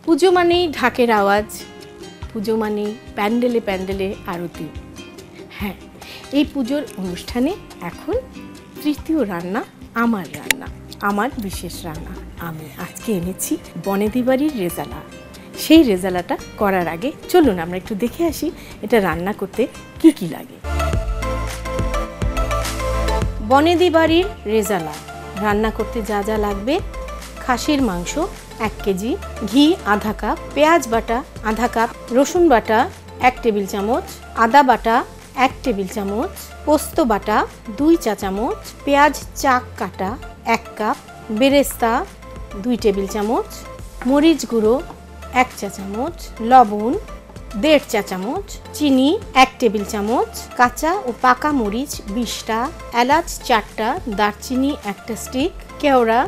পুজো মানেই ঢাকের আওয়াজ, পুজো মানেই প্যান্ডেলে প্যান্ডেলে আরতি। হ্যাঁ, এই পুজোর অনুষ্ঠানে এখন তৃতীয় রান্না, আমার বিশেষ রান্না। আমি আজকে এনেছি বনেদি বাড়ির রেজালা। সেই রেজালাটা করার আগে চলুন আমরা একটু দেখে আসি এটা রান্না করতে কি কি লাগে। বনেদি বাড়ির রেজালা রান্না করতে যা যা লাগবে: খাসির মাংস 1 কেজি, ঘি আধা কাপ, পেঁয়াজ বাটা আধা কাপ, রসুন বাটা 1 টেবিল চামচ, আদা বাটা 1 টেবিল চামচ, পোস্ত বাটা 2 চা চামচ, পেঁয়াজ চাক কাটা 1 কাপ, বেরেস্তা 2 টেবিল চামচ, মরিচ গুঁড়ো 1 চা চামচ, লবণ 1.5 চা চামচ, চিনি 1 টেবিল চামচ, কাঁচা ও পাকা মরিচ 20টা, এলাচ 4টা, দারচিনি 1টা স্টিক, কেওড়া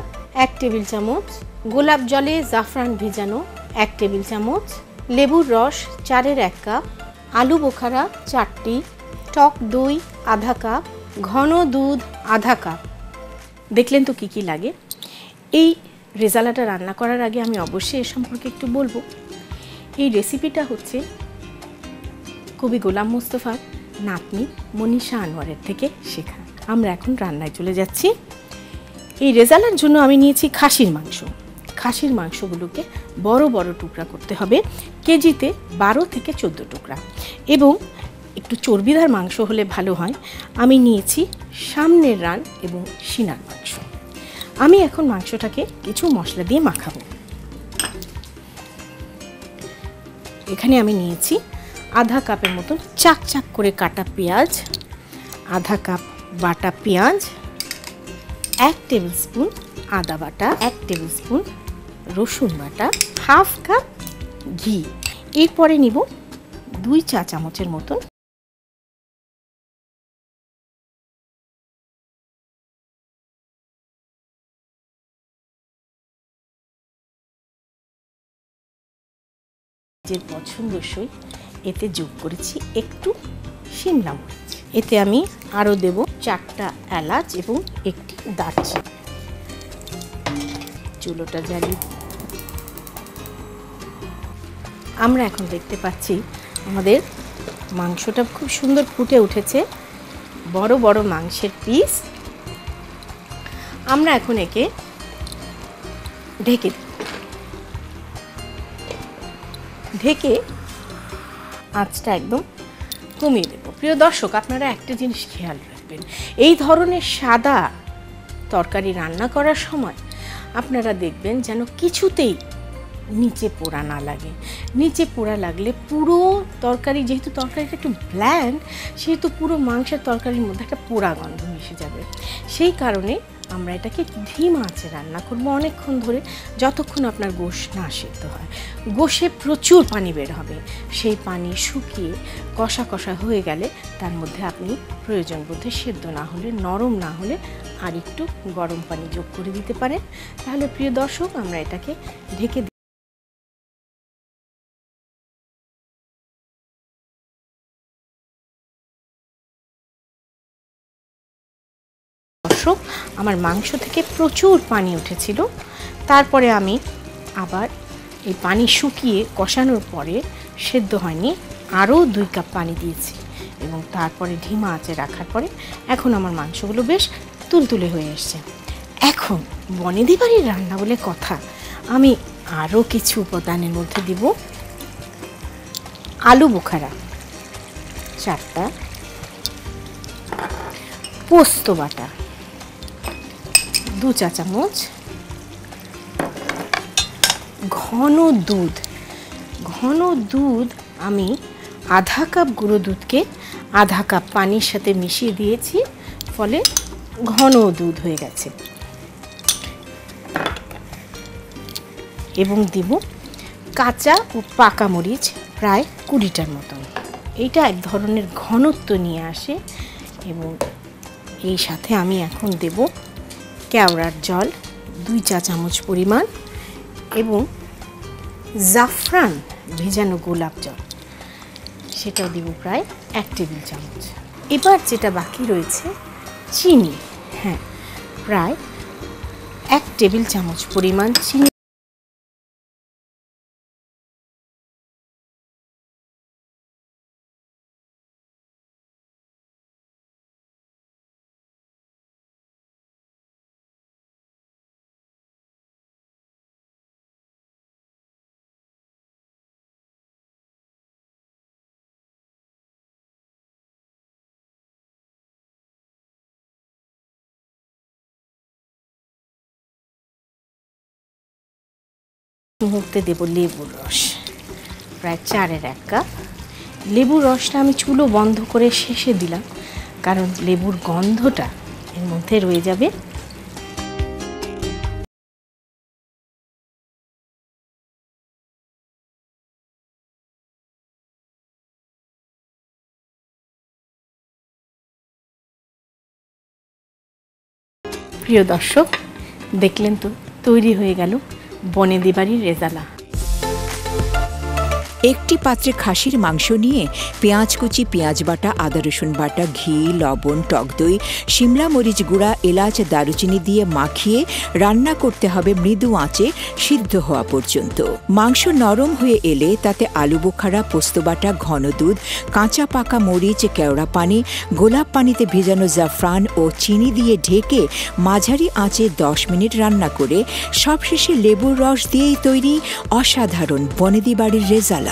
1 টেবিল চামচ, গোলাপ জলে জাফরান ভেজানো 1 টেবিল চামচ, লেবুর রস 4-এর 1 কাপ, আলু বোখারা 4টি, টক দই আধা কাপ, ঘন দুধ আধা কাপ। দেখলেন তো কি কি লাগে। এই রেজালাটা রান্না করার আগে আমি অবশ্যই এ সম্পর্কে একটু বলবো। এই রেসিপিটা হচ্ছে কবি গোলাম মোস্তফার নাতনি মনীষা আনোয়ারের থেকে শেখা। আমরা এখন রান্নায় চলে যাচ্ছি। এই রেজালার জন্য আমি নিয়েছি খাসির মাংস। খাসির মাংসগুলোকে বড় বড় টুকরা করতে হবে, কেজিতে 12 থেকে 14 টুকরা, এবং একটু চর্বিদার মাংস হলে ভালো হয়। আমি নিয়েছি সামনের রান এবং সিনার মাংস। আমি এখন মাংসটাকে কিছু মশলা দিয়ে মাখাবো। এখানে আমি নিয়েছি আধা কাপের মতন চাক চাক করে কাটা পেঁয়াজ, আধা কাপ বাটা পেঁয়াজ, 1 টেবিল স্পুন আদা বাটা, 1 টেবিল স্পুন রসুন বাটা, হাফ কাপ ঘি। এরপরে নিব 2 চা চামচের মতন যে পছন্দসই এতে যোগ করেছি একটু শিমলা মরিচ। এতে আমি আরও দেব 4টা এলাচ এবং 1টি দারচিনি। চুলোটা জ্বালিয়ে আমরা এখন দেখতে পাচ্ছি আমাদের মাংসটা খুব সুন্দর ফুটে উঠেছে, বড় বড় মাংসের পিস। আমরা এখন একে ঢেকে আঁচটা একদম কমিয়ে দেব। প্রিয় দর্শক, আপনারা একটা জিনিস খেয়াল রাখবেন, এই ধরনের সাদা তরকারি রান্না করার সময় আপনারা দেখবেন যেন কিছুতেই নিচে পোড়া না লাগে। নিচে পোড়া লাগলে পুরো তরকারি, যেহেতু তরকারিটা একটু ব্ল্যান্ড, সেহেতু পুরো মাংসের তরকারির মধ্যে একটা পোড়া গন্ধ মিশে যাবে। সেই কারণে আমরা এটাকে ধিমা আঁচে রান্না করবো অনেকক্ষণ ধরে, যতক্ষণ আপনার গোশ না সিদ্ধ হয়। গোশে প্রচুর পানি বের হবে, সেই পানি শুকিয়ে কষা কষা হয়ে গেলে তার মধ্যে আপনি প্রয়োজন বোধে সেদ্ধ না হলে, নরম না হলে আর একটু গরম পানি যোগ করে দিতে পারেন। তাহলে প্রিয় দর্শক, আমরা এটাকে ঢেকে আমার মাংস থেকে প্রচুর পানি উঠেছিল। তারপরে আমি আবার এই পানি শুকিয়ে কষানোর পরে, সেদ্ধ হয়নি, আরও 2 কাপ পানি দিয়েছি এবং তারপরে ধিমা আঁচে রাখার পরে এখন আমার মাংসগুলো বেশ তুলতুলে হয়ে এসছে। এখন বনেদি বাড়ির রান্না বলে কথা, আমি আরও কিছু উপাদানের মধ্যে দিব। আলু বোখারা 4টা, পোস্ত বাটা 2 চা চামচ, ঘন দুধ আমি আধা কাপ গুঁড়ো দুধকে আধা কাপ পানির সাথে মিশিয়ে দিয়েছি, ফলে ঘন দুধ হয়ে গেছে। এবং দিব কাঁচা ও পাকা মরিচ প্রায় 20টার মতন। এইটা এক ধরনের ঘনত্ব নিয়ে আসে। এবং এই সাথে আমি এখন দেব কেওড়ার জল 2 চা চামচ পরিমাণ এবং জাফরান ভেজানো গোলাপ জল, সেটাও দিব প্রায় 1 টেবিল চামচ। এবার যেটা বাকি রয়েছে চিনি, হ্যাঁ, প্রায় 1 টেবিল চামচ পরিমাণ চিনি মুহূর্তে দেব লেবুর রস, প্রায় 4-1 কাপ। লেবুর রসটা আমি চুলো বন্ধ করে শেষে দিলাম, কারণ লেবুর গন্ধটা এর মধ্যে রয়ে যাবে। প্রিয় দর্শক, দেখলেন তো তৈরি হয়ে গেল বনেদি বাড়ির রেজালা। একটি পাত্রে খাসির মাংস নিয়ে পেঁয়াজ কুচি, পেঁয়াজ বাটা, আদা রসুন বাটা, ঘি, লবণ, টক দই, শিমলা মরিচ গুঁড়া, এলাচ, দারুচিনি দিয়ে মাখিয়ে রান্না করতে হবে মৃদু আঁচে সিদ্ধ হওয়া পর্যন্ত। মাংস নরম হয়ে এলে তাতে আলু বোখারা, পোস্ত বাটা, ঘন দুধ, কাঁচা পাকা মরিচ, কেওড়া পানি, গোলাপ পানিতে ভেজানো জাফরান ও চিনি দিয়ে ঢেকে মাঝারি আঁচে 10 মিনিট রান্না করে সবশেষে লেবুর রস দিয়েই তৈরি অসাধারণ বনেদি বাড়ির রেজালা।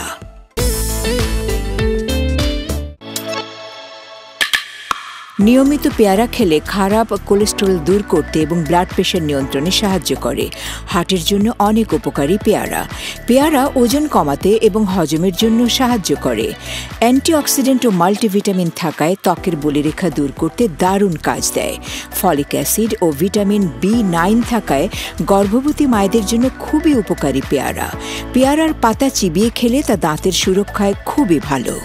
নিয়মিত পেয়ারা খেলে খারাপ কোলেস্টেরল দূর করতে এবং ব্লাড প্রেশার নিয়ন্ত্রণে সাহায্য করে। হার্টের জন্য অনেক উপকারী পেয়ারা। পেয়ারা ওজন কমাতে এবং হজমের জন্য সাহায্য করে। অ্যান্টিঅক্সিডেন্ট ও মাল্টিভিটামিন থাকায় ত্বকের বলিরেখা দূর করতে দারুণ কাজ দেয়। ফলিক অ্যাসিড ও ভিটামিন B9 থাকায় গর্ভবতী মায়েদের জন্য খুবই উপকারী পেয়ারা। পেয়ারার পাতা চিবিয়ে খেলে তা দাঁতের সুরক্ষায় খুবই ভালো।